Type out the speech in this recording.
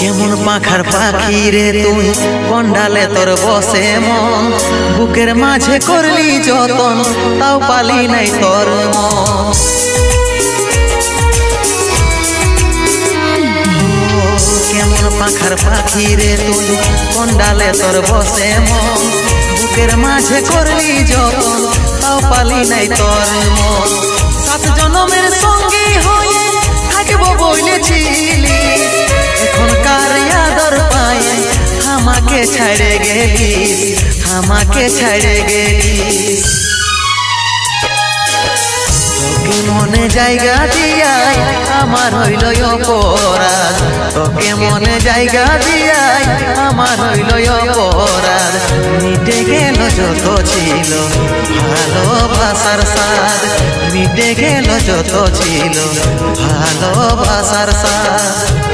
কেমন পাখার পাখি রে তুই কন্ডালে তোর বসে মন বুকের মাঝে করলি যতন তাও পালি নাই তোর মন কেমন পাখার পাখি রে তুই কন্ডালে তোর বসে মন বুকের মাঝে করলি যতন তাও পালি নাই তোর মন সাত জনমের সঙ্গী হয়ে থাকবো বলেছিলি এখনকার আদর পায়ে আমাকে ছাড়ে গেলিস আমাকে ছাড়ে গেলিস তোকে মনে জায়গা দিয়াই আমার হইল অপরাধ তোকে মনে জায়গা দিয়াই আমার হইল অপরাধ মিটে গেল যত ছিল ভালোবাসার স্বাদ মিটে গেল যত ছিল ভালোবাসার স্বাদ